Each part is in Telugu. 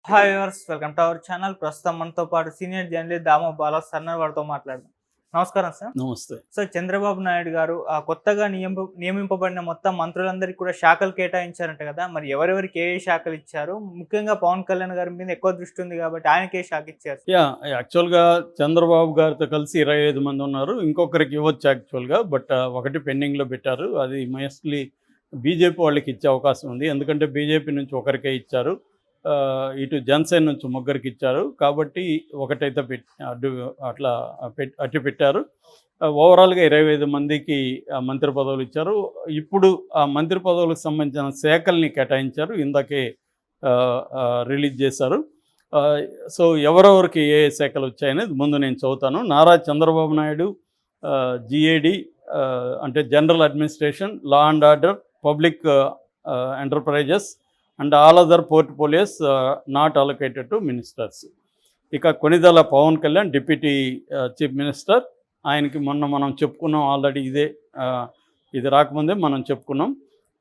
Hi viewers, welcome to our channel. ప్రస్తుతం మనతో పాటు సీనియర్ జర్నలిస్ట్ దామో బాలా సర్నార్ వారితో మాట్లాడదాం. నమస్కారం సార్. నమస్తే. సార్, చంద్రబాబు నాయుడు గారు కొత్తగా నియమింపబడిన మొత్తం మంత్రులందరికీ కూడా శాఖలు కేటాయించారంట కదా, మరి ఎవరెవరికి ఏ శాఖలు ఇచ్చారు? ముఖ్యంగా పవన్ కళ్యాణ్ గారి మీద ఎక్కువ దృష్టి ఉంది కాబట్టి ఆయనకి ఏ శాఖ ఇచ్చారు? యాక్చువల్గా చంద్రబాబు గారితో కలిసి 25 మంది ఉన్నారు. ఇంకొకరికి ఇవ్వచ్చు యాక్చువల్గా, బట్ ఒకటి పెండింగ్లో పెట్టారు. అది మోస్ట్లీ బీజేపీ వాళ్ళకి ఇచ్చే అవకాశం ఉంది. ఎందుకంటే బీజేపీ నుంచి ఒకరికే ఇచ్చారు, ఇటు జనసేన నుంచి ముగ్గురికి ఇచ్చారు. కాబట్టి ఒకటైతే అట్టి పెట్టారు. ఓవరాల్గా 25 మందికి మంత్రి పదవులు ఇచ్చారు. ఇప్పుడు ఆ మంత్రి పదవులకు సంబంధించిన శాఖల్ని కేటాయించారు. ఇందాకే రిలీజ్ చేశారు. సో ఎవరెవరికి ఏ శాఖలు వచ్చాయనేది ముందు నేను చదువుతాను. నారా చంద్రబాబు నాయుడు జిఏడి అంటే general administration, law and order, public enterprises and all other portfolios not allocated to ministers. ఇక Konidela Pawan Kalyan deputy chief minister. ఆయనకి మొన్న మనం చెప్పుకున్నాం ఆల్రెడీ, ఇది రాకముందే మనం చెప్పుకున్నాం.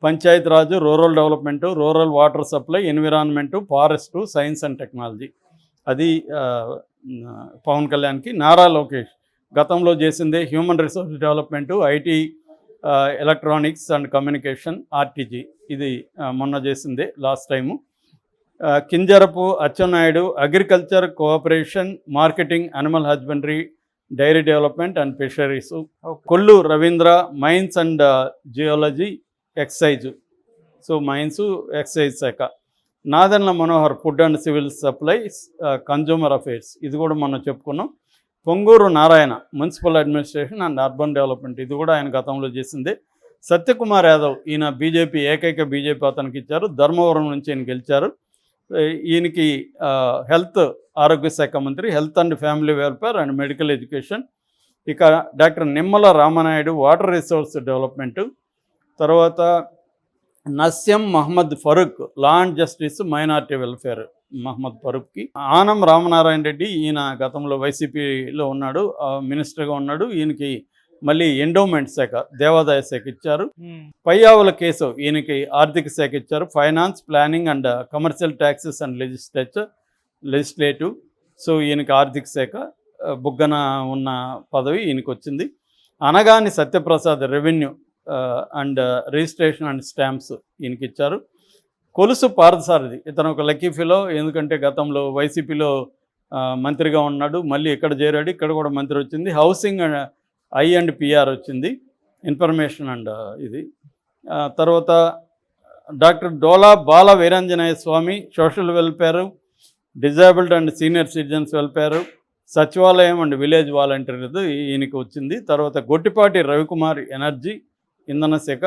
Panchayati Raj, rural development, rural water supply, environment, forest, science and technology, అది పవన్ కళ్యాణ్కి. నారా లోకేష్ గతంలో చేసిందే human resource development, IT, electronics and communication, RTG, ఇది మొన్న చేసిందే last time. Kinjarapu Atchannaidu agriculture, cooperation, marketing, animal husbandry, dairy development and fisheries. Kollu Ravindra mines and geology, excise, so mines excise శాఖ. Nadendla Manohar food and civil supplies, consumer affairs, ఇది కూడా మనం చెప్పుకున్నాం. Ponguru Narayana municipal administration and urban development, ఇది కూడా ఆయన గతంలో చేసిందే. సత్యకుమార్ యాదవ్, ఈయన బీజేపీ ఏకైక బీజేపీ అతనికి ఇచ్చారు. ధర్మవరం నుంచి ఈయన గెలిచారు. ఈయనకి హెల్త్, ఆరోగ్య శాఖ మంత్రి, health and family welfare and medical education. ఇక doctor Nimmala Ramanaidu water resource development. తర్వాత Nasyam Mohammed Farooq law and justice, minority welfare, Mohammed ఫరూక్కి. ఆనం రామనారాయణ రెడ్డి, ఈయన గతంలో వైసీపీలో ఉన్నాడు, మినిస్టర్గా ఉన్నాడు. ఈయనకి మళ్ళీ ఎండోమెంట్ శాఖ, దేవాదాయ శాఖ ఇచ్చారు. పయ్యావుల కేశవ్, ఈయనకి ఆర్థిక శాఖ ఇచ్చారు. Finance, planning and commercial taxes and legislative, so ఈయనకి ఆర్థిక శాఖ. బుగ్గన ఉన్న పదవి ఈయనకి వచ్చింది. Anagani Satyaprasad revenue and registration and stamps ఈయనకి ఇచ్చారు. కొలుసు పార్థసారథి, ఇతను ఒక లక్కీ ఫెలో, ఎందుకంటే గతంలో వైసీపీలో మంత్రిగా ఉన్నాడు, మళ్ళీ ఇక్కడ చేరాడు, ఇక్కడ కూడా మంత్రి వచ్చింది. హౌసింగ్ అండ్ పిఆర్ వచ్చింది, ఇన్ఫర్మేషన్ అండ్ ఇది. తర్వాత doctor Dola Bala Veeranjaneya Swamy social welfare, disabled and senior citizens welfare, Sachivalayam and village volunteer, ఈయనకి వచ్చింది. తర్వాత గొట్టిపాటి రవికుమార్ ఎనర్జీ, ఇంధన శాఖ.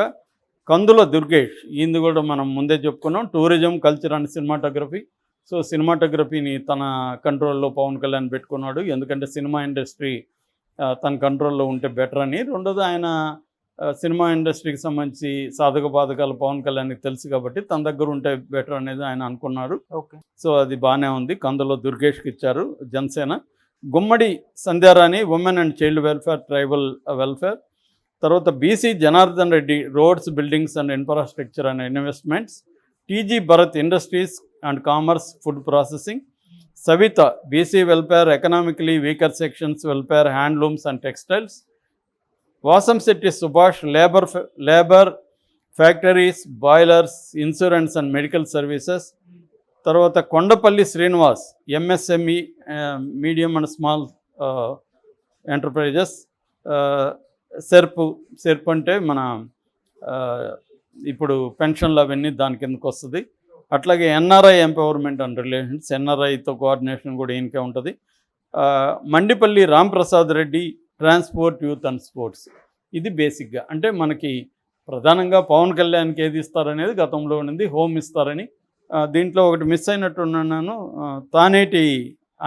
కందుల దుర్గేష్, ఈయనది కూడా మనం ముందే చెప్పుకున్నాం, tourism, culture and cinematography. So సినిమాటోగ్రఫీని తన కంట్రోల్లో పవన్ కళ్యాణ్ పెట్టుకున్నాడు, ఎందుకంటే సినిమా ఇండస్ట్రీ తన కంట్రోల్లో ఉంటే బెటర్ అని. రెండోది, ఆయన సినిమా ఇండస్ట్రీకి సంబంధించి సాధక బాధకాలు పవన్ కళ్యాణ్కి తెలుసు కాబట్టి తన దగ్గర ఉంటే బెటర్ అనేది ఆయన అనుకున్నారు. ఓకే, సో అది బాగానే ఉంది. కందుల దుర్గేష్కి ఇచ్చారు, Janasena. Gummadi Sandhyarani women and child welfare, tribal welfare. తర్వాత BC Janardhan Reddy roads, buildings and infrastructure and investments. TG Bharat industries and commerce, food processing. Savitha BC welfare, economically weaker sections welfare, handlooms and textiles. Vasamsetti Subhash labour, factories, boilers, insurance and medical services. తర్వాత Kondapalli Srinivas MSME, medium and small enterprises. SERP అంటే మన ఇప్పుడు పెన్షన్లు అవన్నీ దాని కిందకు వస్తుంది. అట్లాగే NRI empowerment and relations, ఎన్ఆర్ఐతో coordination కూడా ఈయనకే ఉంటుంది. Mandipalli Ramprasad Reddy transport, youth and sports. ఇది బేసిక్గా అంటే మనకి ప్రధానంగా పవన్ కళ్యాణ్కి ఏది ఇస్తారనేది గతంలో ఉన్నది, హోమ్ ఇస్తారని. దీంట్లో ఒకటి మిస్ అయినట్టున్నాను, Taneti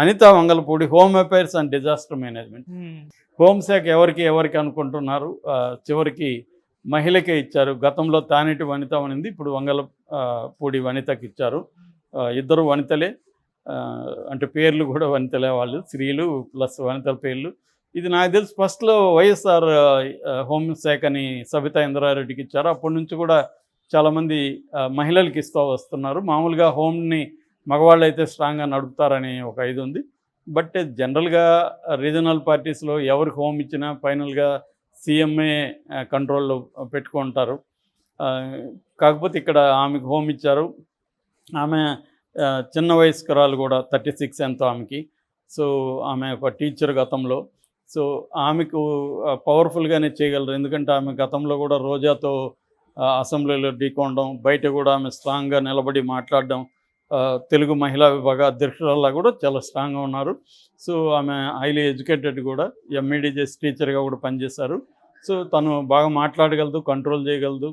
Anitha Vangalapudi home affairs and disaster management. హోంశాఖ ఎవరికి అనుకుంటున్నారు, చివరికి మహిళకే ఇచ్చారు. గతంలో తానేటి వనిత అనింది, ఇప్పుడు వంగలపూడి వనితకి ఇచ్చారు. ఇద్దరు వనితలే, అంటే పేర్లు కూడా వనితలే, వాళ్ళు స్త్రీలు ప్లస్ వనితల పేర్లు. ఇది నాకు తెలిసి ఫస్ట్లో వైఎస్ఆర్ హోంశాఖని సబితా ఇంద్రారెడ్డికి ఇచ్చారు. అప్పటి నుంచి కూడా చాలామంది మహిళలకి ఇస్తూ వస్తున్నారు. మామూలుగా హోమ్ని మగవాళ్ళు అయితే స్ట్రాంగ్గా నడుపుతారని ఒక ఇది ఉంది. బట్ జనరల్గా రీజనల్ పార్టీస్లో ఎవరికి హోమ్ ఇచ్చినా ఫైనల్గా సీఎంఏ కంట్రోల్లో పెట్టుకుంటారు. కాకపోతే ఇక్కడ ఆమెకు హోమ్ ఇచ్చారు. ఆమె చిన్న వయస్కురాలు కూడా 36 ఎంతో ఆమెకి. సో ఆమె ఒక టీచర్ గతంలో. సో ఆమెకు పవర్ఫుల్గానే చేయగలరు. ఎందుకంటే ఆమె గతంలో కూడా రోజాతో అసెంబ్లీలో ఢీకొనడం, బయట కూడా ఆమె స్ట్రాంగ్గా నిలబడి మాట్లాడడం, తెలుగు మహిళా విభాగ అధ్యక్షురాల్లా కూడా చాలా స్ట్రాంగ్గా ఉన్నారు. సో ఆమె హైలీ ఎడ్యుకేటెడ్ కూడా, ఎంఈడీ చేసి టీచర్గా కూడా పనిచేశారు. సో తను బాగా మాట్లాడగలదు, కంట్రోల్ చేయగలదు.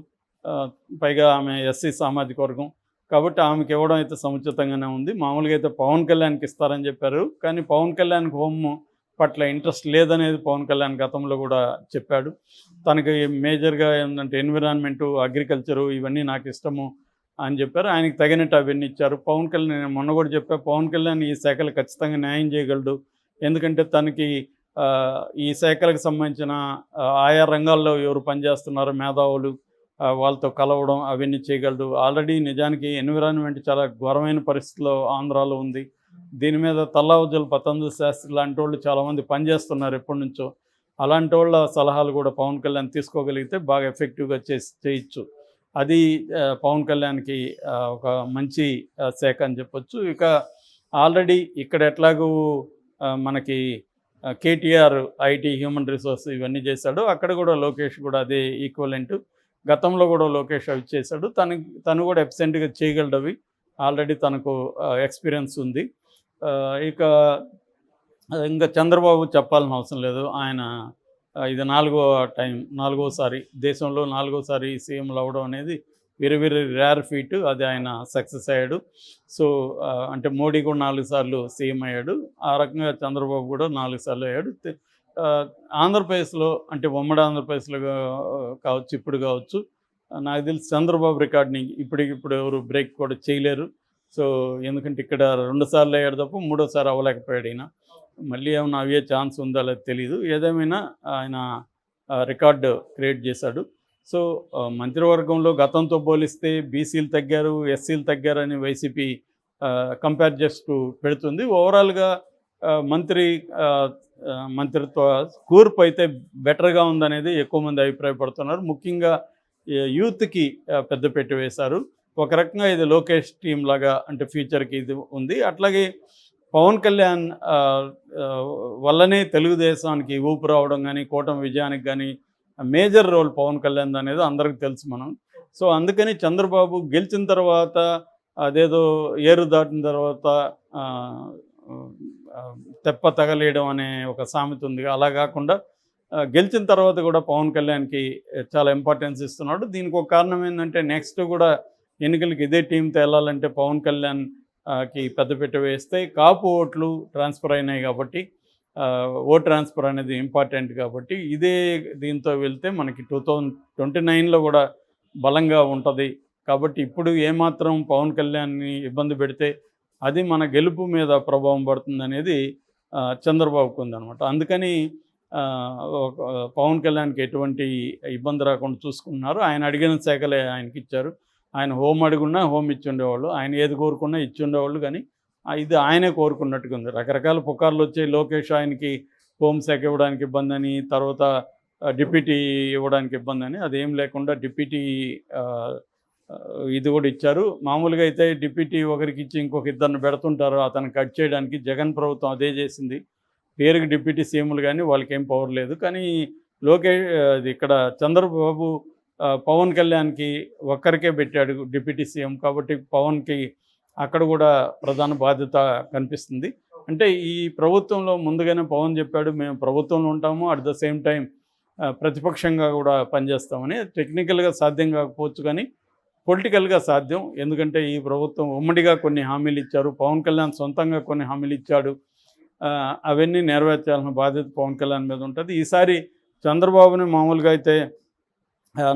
పైగా ఆమె ఎస్సీ సామాజిక వర్గం కాబట్టి ఆమెకి ఇవ్వడం అయితే సముచితంగానే ఉంది. మామూలుగా అయితే పవన్ కళ్యాణ్కి ఇస్తారని చెప్పారు. కానీ పవన్ కళ్యాణ్కి హోమ్ పట్ల ఇంట్రెస్ట్ లేదనేది పవన్ కళ్యాణ్ గతంలో కూడా చెప్పాడు. తనకి మేజర్గా ఏంటంటే ఎన్విరాన్మెంటు, అగ్రికల్చరు ఇవన్నీ నాకు ఇష్టము అని చెప్పారు. ఆయనకి తగినట్టు అవన్నీ ఇచ్చారు. పవన్ కళ్యాణ్ నేను మొన్న కూడా చెప్పా, పవన్ కళ్యాణ్ ఈ శాఖలు ఖచ్చితంగా న్యాయం చేయగలడు. ఎందుకంటే తనకి ఈ శాఖలకు సంబంధించిన ఆయా రంగాల్లో ఎవరు పనిచేస్తున్నారో మేధావులు వాళ్ళతో కలవడం అవన్నీ చేయగలడు. ఆల్రెడీ నిజానికి ఎన్విరాన్మెంట్ చాలా ఘోరమైన పరిస్థితిలో ఆంధ్రాలో ఉంది. దీని మీద తల్లావుజుల పతంజలి శాస్త్రి లాంటి వాళ్ళు చాలామంది పనిచేస్తున్నారు ఎప్పటి నుంచో. అలాంటి వాళ్ళ సలహాలు కూడా పవన్ కళ్యాణ్ తీసుకోగలిగితే బాగా ఎఫెక్టివ్గా చేయొచ్చు. అది పవన్ కళ్యాణ్కి ఒక మంచి శాఖ అని చెప్పొచ్చు. ఇక ఆల్రెడీ ఇక్కడ ఎట్లాగూ మనకి కేటీఆర్ ఐటీ, హ్యూమన్ రిసోర్స్ ఇవన్నీ చేశాడు. అక్కడ కూడా లోకేష్ కూడా అదే ఈక్వలెంట్. గతంలో కూడా లోకేష్ అవి చేశాడు. తను కూడా ఎబ్సెంట్గా చేయగలడు అవి. ఆల్రెడీ తనకు ఎక్స్పీరియన్స్ ఉంది. ఇక ఇంకా చంద్రబాబు చెప్పాల్సిన అవసరం లేదు. ఆయన ఇది నాలుగోసారి దేశంలో 4వసారి సీఎంలు అవ్వడం అనేది వెరీ వెరీ రేర్ ఫీట్. అది ఆయన సక్సెస్ అయ్యాడు. సో అంటే మోడీ కూడా 4 సార్లు సీఎం అయ్యాడు. ఆ రకంగా చంద్రబాబు కూడా 4 సార్లు అయ్యాడు. ఆంధ్రప్రదేశ్లో అంటే ఉమ్మడి ఆంధ్రప్రదేశ్లో కావచ్చు, ఇప్పుడు కావచ్చు, నాకు తెలిసి చంద్రబాబు రికార్డ్ని ఇప్పుడు ఎవరు బ్రేక్ కూడా చేయలేరు. సో ఎందుకంటే ఇక్కడ 2 సార్లు అయ్యాడు తప్ప 3వసారి అవ్వలేకపోయాడు ఈయన. మళ్ళీ ఏమైనా అయ్యే ఛాన్స్ ఉందో లేదో తెలియదు. ఏదేమైనా ఆయన రికార్డు క్రియేట్ చేశాడు. సో మంత్రివర్గంలో గతంతో పోలిస్తే బీసీలు తగ్గారు, ఎస్సీలు తగ్గారని వైసీపీ కంపేర్ చేస్తూ పెడుతుంది. ఓవరాల్గా మంత్రిత్వ కూర్పు అయితే బెటర్గా ఉందనేది ఎక్కువ మంది అభిప్రాయపడుతున్నారు. ముఖ్యంగా యూత్కి పెద్దపీట వేశారు. ఒక రకంగా ఇది లోకేష్ టీం లాగా అంటే ఫ్యూచర్కి ఇది ఉంది. అట్లాగే పవన్ కళ్యాణ్ వల్లనే తెలుగుదేశానికి ఊపు రావడం కానీ, కూటమి విజయానికి కానీ మేజర్ రోల్ పవన్ కళ్యాణ్ అనేది అందరికీ తెలుసు మనం. సో అందుకని చంద్రబాబు గెలిచిన తర్వాత అదేదో ఏరు దాటిన తర్వాత తెప్ప తగలేయడం అనే ఒక సామెత ఉంది. అలా కాకుండా గెలిచిన తర్వాత కూడా పవన్ కళ్యాణ్కి చాలా ఇంపార్టెన్స్ ఇస్తున్నాడు. దీనికి ఒక కారణం ఏంటంటే నెక్స్ట్ కూడా ఎన్నికలకి ఇదే టీంతో వెళ్ళాలంటే పవన్ కళ్యాణ్కి పెద్దపీట వేస్తే కాపు ఓట్లు ట్రాన్స్ఫర్ అయినాయి కాబట్టి, ఓట్ ట్రాన్స్ఫర్ అనేది ఇంపార్టెంట్ కాబట్టి ఇదే దీంతో వెళ్తే మనకి 2029లో కూడా బలంగా ఉంటుంది. కాబట్టి ఇప్పుడు ఏమాత్రం పవన్ కళ్యాణ్ని ఇబ్బంది పెడితే అది మన గెలుపు మీద ప్రభావం పడుతుంది అనేది చంద్రబాబుకు ఉందన్నమాట. అందుకని పవన్ కళ్యాణ్కి ఎటువంటి ఇబ్బంది రాకుండా చూసుకుంటున్నారు. ఆయన అడిగిన శాఖలే ఆయనకి ఇచ్చారు. ఆయన హోమ్ అడుగున్నా హోమ్ ఇచ్చి ఉండేవాళ్ళు, ఆయన ఏది కోరుకున్నా ఇచ్చి ఉండేవాళ్ళు. కానీ ఇది ఆయనే కోరుకున్నట్టుగా ఉంది. రకరకాల పుకార్లు వచ్చాయి. లోకేష్ ఆయనకి హోంశాఖ ఇవ్వడానికి ఇబ్బంది అని, తర్వాత డిప్యూటీ ఇవ్వడానికి ఇబ్బంది అని. అదేం లేకుండా డిప్యూటీ ఇది కూడా ఇచ్చారు. మామూలుగా అయితే డిప్యూటీ ఒకరికి ఇచ్చి ఇంకొక ఇద్దరిని పెడుతుంటారు అతను కట్ చేయడానికి. జగన్ ప్రభుత్వం అదే చేసింది. పేరుకి డిప్యూటీ సీఎంలు కానీ వాళ్ళకి ఏం పవర్ లేదు. కానీ ఇక్కడ చంద్రబాబు పవన్ కళ్యాణ్కి ఒక్కరికే పెట్టాడు డిప్యూటీ సీఎం. కాబట్టి పవన్కి అక్కడ కూడా ప్రధాన బాధ్యత కనిపిస్తుంది. అంటే ఈ ప్రభుత్వంలో ముందుగానే పవన్ చెప్పాడు, మేము ప్రభుత్వంలో ఉంటాము, అట్ ద సేమ్ టైం ప్రతిపక్షంగా కూడా పనిచేస్తామని. టెక్నికల్గా సాధ్యం కాకపోవచ్చు కానీ పొలిటికల్గా సాధ్యం. ఎందుకంటే ఈ ప్రభుత్వం ఉమ్మడిగా కొన్ని హామీలు ఇచ్చారు, పవన్ కళ్యాణ్ సొంతంగా కొన్ని హామీలు ఇచ్చాడు. అవన్నీ నెరవేర్చాల్సిన బాధ్యత పవన్ కళ్యాణ్ మీద ఉంటుంది. ఈసారి చంద్రబాబుని మామూలుగా అయితే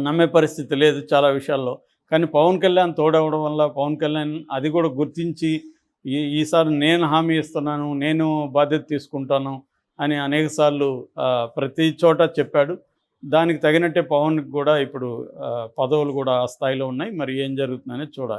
నమ్మే పరిస్థితి లేదు చాలా విషయాల్లో. కానీ పవన్ కళ్యాణ్ తోడవడం వల్ల పవన్ కళ్యాణ్ అది కూడా గుర్తించి ఈసారి నేను హామీ ఇస్తున్నాను, నేను బాధ్యత తీసుకుంటాను అని అనేకసార్లు ప్రతి చోట చెప్పాడు. దానికి తగినట్టే పవన్కి కూడా ఇప్పుడు పదవులు కూడా ఆ స్థాయిలో ఉన్నాయి. మరి ఏం జరుగుతుందనేది చూడాలి.